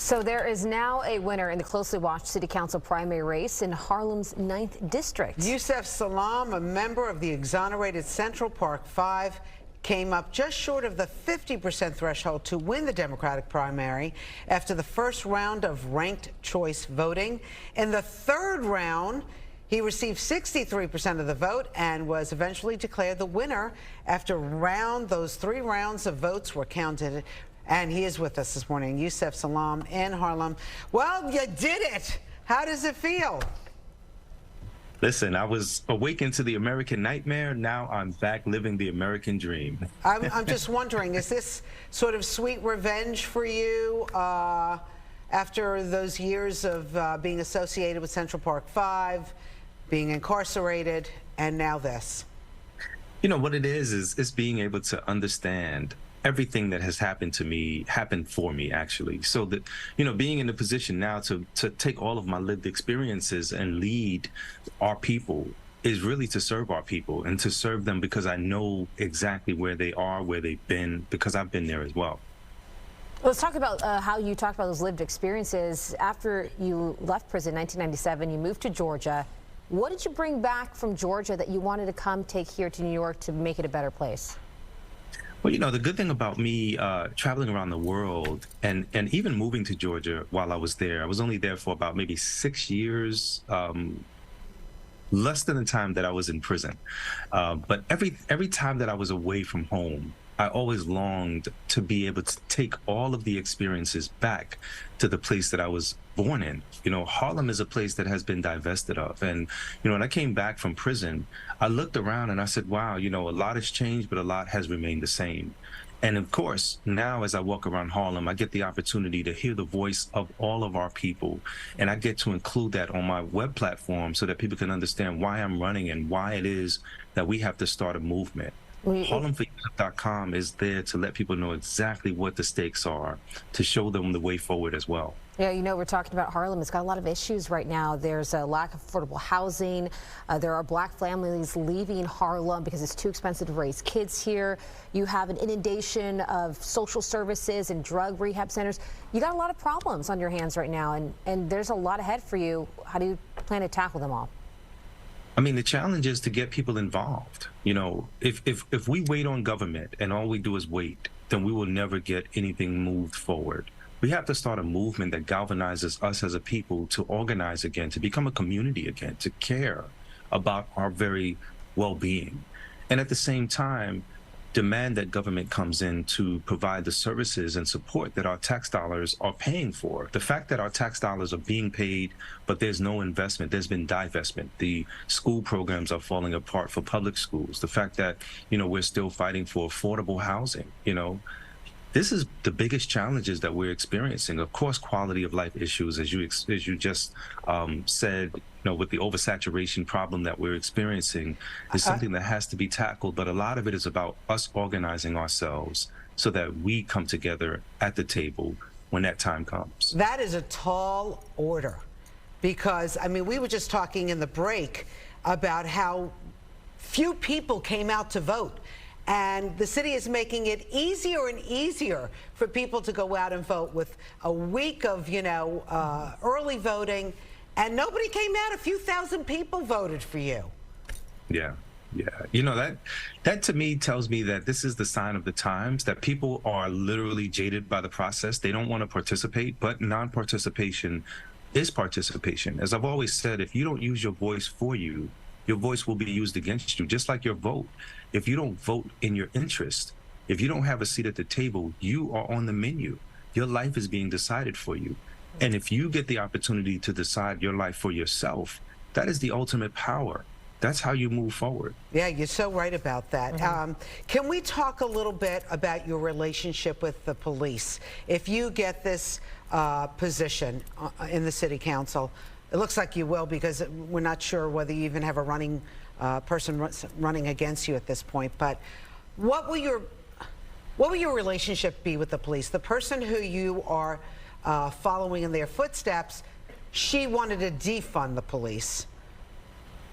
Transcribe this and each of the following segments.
So there is now a winner in the closely watched city council primary race in Harlem's 9th district. Yusef Salaam, a member of the exonerated Central Park 5, came up just short of the 50% threshold to win the Democratic primary after the first round of ranked choice voting. In the third round, he received 63% of the vote and was eventually declared the winner after those 3 rounds of votes were counted. And he is with us this morning, Yusef Salaam in Harlem. Well, you did it. How does it feel? Listen, I was awakened to the American nightmare. Now I'm back living the American dream. I'm just wondering, is this sort of sweet revenge for you after those years of being associated with Central Park 5, being incarcerated, and now this? You know, what it is being able to understand everything that has happened to me happened for me, actually. So that, you know, being in a position now to take all of my lived experiences and lead our people is really to serve our people and to serve them because I know exactly where they are, where they've been, because I've been there as well. Let's talk about how you talked about those lived experiences. After you left prison in 1997, you moved to Georgia. What did you bring back from Georgia that you wanted to come take here to New York to make it a better place? Well, you know, the good thing about me traveling around the world and even moving to Georgia while I was there, I was only there for about maybe 6 years, less than the time that I was in prison. But every time that I was away from home, I always longed to be able to take all of the experiences back to the place that I was born in. You know, Harlem is a place that has been divested of. And, you know, when I came back from prison, I looked around and I said, wow, you know, a lot has changed, but a lot has remained the same. And of course, now as I walk around Harlem, I get the opportunity to hear the voice of all of our people. And I get to include that on my web platform so that people can understand why I'm running and why it is that we have to start a movement. HarlemForYusef.com is there to let people know exactly what the stakes are, to show them the way forward as well. Yeah, you know, we're talking about Harlem. It's got a lot of issues right now. There's a lack of affordable housing. There are black families leaving Harlem because it's too expensive to raise kids here. You have an inundation of social services and drug rehab centers. You got a lot of problems on your hands right now, and there's a lot ahead for you. How do you plan to tackle them all? I mean, the challenge is to get people involved. You know, if we wait on government and all we do is wait, then we will never get anything moved forward. We have to start a movement that galvanizes us as a people to organize again, to become a community again, to care about our very well-being. And at the same time, demand that government comes in to provide the services and support that our tax dollars are paying for. The fact that our tax dollars are being paid, but there's no investment, there's been divestment. The school programs are falling apart for public schools. The fact that, you know, we're still fighting for affordable housing, you know. This is the biggest challenges that we're experiencing. Of course, quality of life issues, as you just said, you know, with the oversaturation problem that we're experiencing, is something that has to be tackled. But a lot of it is about us organizing ourselves so that we come together at the table when that time comes. That is a tall order, because, I mean, we were just talking in the break about how few people came out to vote. And the city is making it easier and easier for people to go out and vote with a week of, you know, early voting. And nobody came out. A few thousand people voted for you. Yeah. Yeah. You know, that to me tells me that this is the sign of the times, that people are literally jaded by the process. They don't want to participate, but non-participation is participation. As I've always said, if you don't use your voice for you, your voice will be used against you, just like your vote. If you don't vote in your interest, if you don't have a seat at the table, you are on the menu. Your life is being decided for you. And if you get the opportunity to decide your life for yourself, that is the ultimate power. That's how you move forward. Yeah, you're so right about that. Can we talk a little bit about your relationship with the police? If you get this position in the city council, it looks like you will, because we're not sure whether you even have a running person running against you at this point. But what will your relationship be with the police? The person who you are following in their footsteps, she wanted to defund the police.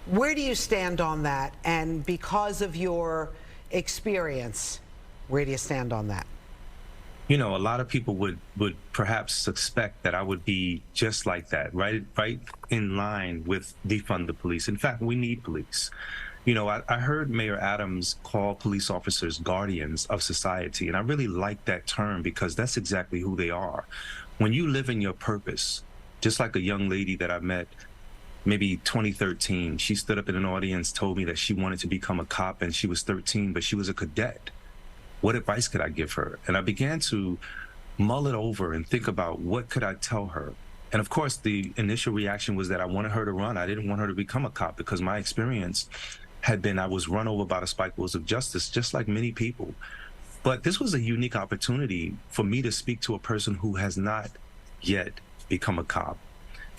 Where do you stand on that? And because of your experience, where do you stand on that? You know, a lot of people would perhaps suspect that I would be just like that, right in line with defund the police. In fact, we need police. You know, I heard Mayor Adams call police officers guardians of society, and I really like that term because that's exactly who they are. When you live in your purpose, just like a young lady that I met maybe 2013, she stood up in an audience, told me that she wanted to become a cop, and she was 13, but she was a cadet. What advice could I give her? And I began to mull it over and think about what could I tell her. And of course, the initial reaction was that I wanted her to run. I didn't want her to become a cop because my experience had been I was run over by the spike wheels of justice, just like many people. But this was a unique opportunity for me to speak to a person who has not yet become a cop.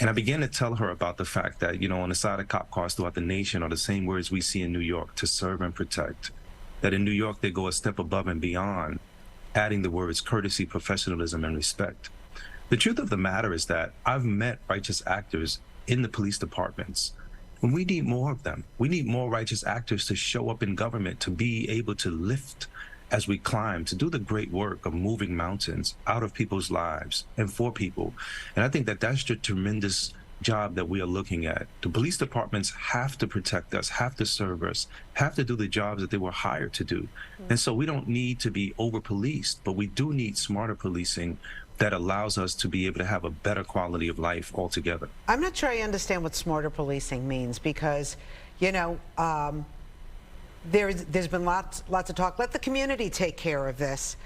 And I began to tell her about the fact that, you know, on the side of cop cars throughout the nation are the same words we see in New York: to serve and protect. That in New York, they go a step above and beyond, adding the words courtesy, professionalism, and respect. The truth of the matter is that I've met righteous actors in the police departments, and we need more of them. We need more righteous actors to show up in government, to be able to lift as we climb, to do the great work of moving mountains out of people's lives and for people. And I think that that's the tremendous job that we are looking at. The police departments have to protect us, have to serve us, have to do the jobs that they were hired to do. And so we don't need to be over-policed, but we do need smarter policing that allows us to be able to have a better quality of life altogether. I'm not sure I understand what smarter policing means because, you know, there's been lots of talk. Let the community take care of this.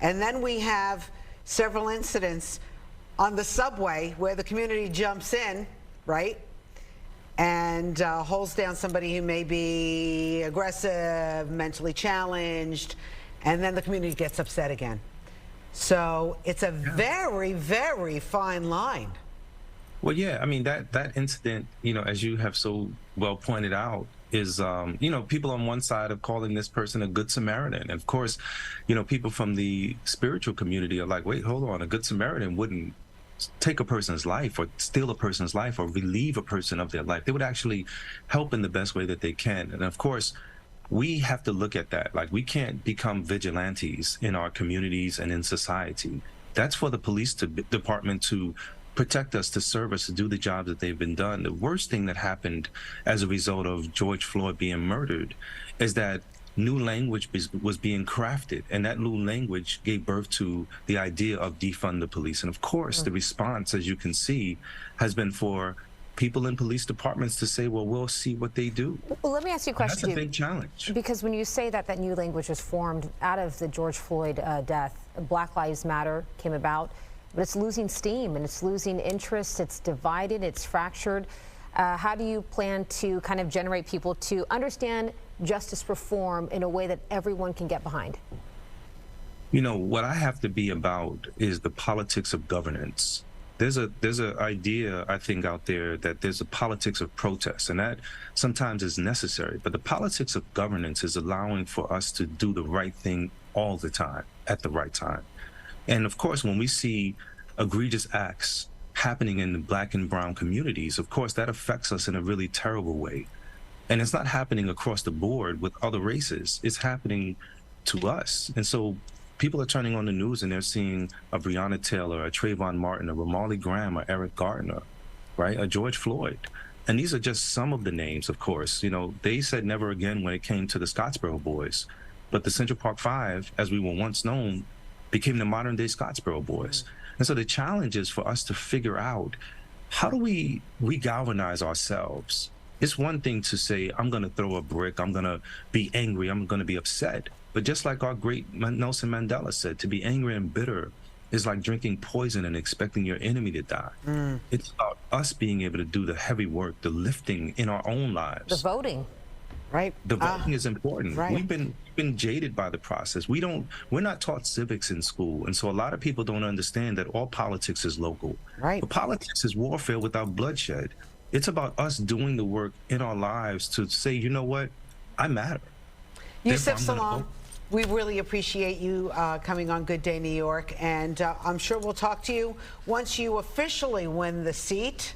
And then we have several incidents on the subway where the community jumps in, right, and holds down somebody who may be aggressive, mentally challenged, and then the community gets upset again. So it's a very, very fine line. Well, yeah, I mean, that incident, you know, as you have so well pointed out, is, you know, people on one side of calling this person a good Samaritan. And of course, you know, people from the spiritual community are like, wait, hold on, a good Samaritan wouldn't take a person's life or steal a person's life or relieve a person of their life. They would actually help in the best way that they can. And of course, we have to look at that. Like, we can't become vigilantes in our communities and in society. That's for the police department to protect us, to serve us, to do the job that they've been done. The worst thing that happened as a result of George Floyd being murdered is that new language was being crafted, and that new language gave birth to the idea of defund the police. And of course, the response, as you can see, has been for people in police departments to say, well, we'll see what they do. Well, let me ask you a question. That's a big challenge. Because when you say that new language was formed out of the George Floyd death, Black Lives Matter came about, but it's losing steam and it's losing interest, it's divided, it's fractured. How do you plan to kind of generate people to understand justice reform in a way that everyone can get behind? You know, what I have to be about is the politics of governance. There's a idea, I think, out there that there's a politics of protest, and that sometimes is necessary. But the politics of governance is allowing for us to do the right thing all the time, at the right time. And of course, when we see egregious acts happening in the Black and brown communities, of course, that affects us in a really terrible way. And it's not happening across the board with other races. It's happening to us. And so people are turning on the news and they're seeing a Breonna Taylor, a Trayvon Martin, a Ramarley Graham, or Eric Gardner, right? A George Floyd. And these are just some of the names, of course. You know, they said never again when it came to the Scottsboro Boys. But the Central Park Five, as we were once known, became the modern day Scottsboro Boys. And so the challenge is for us to figure out, how do we galvanize ourselves? It's one thing to say, I'm going to throw a brick, I'm going to be angry, I'm going to be upset. But just like our great Nelson Mandela said, to be angry and bitter is like drinking poison and expecting your enemy to die. It's about us being able to do the heavy work, the lifting in our own lives. The voting. Right. The voting is important. Right. We've been jaded by the process. We're not taught civics in school. And so a lot of people don't understand that all politics is local. Right. But politics is warfare without bloodshed. It's about us doing the work in our lives to say, you know what, I matter. Yusef Salaam, we really appreciate you coming on Good Day New York, and I'm sure we'll talk to you once you officially win the seat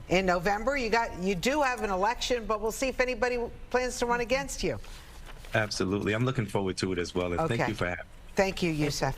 in November. You do have an election, but we'll see if anybody plans to run against you. Absolutely. I'm looking forward to it as well, and thank you for having me. Thank you, Yusef.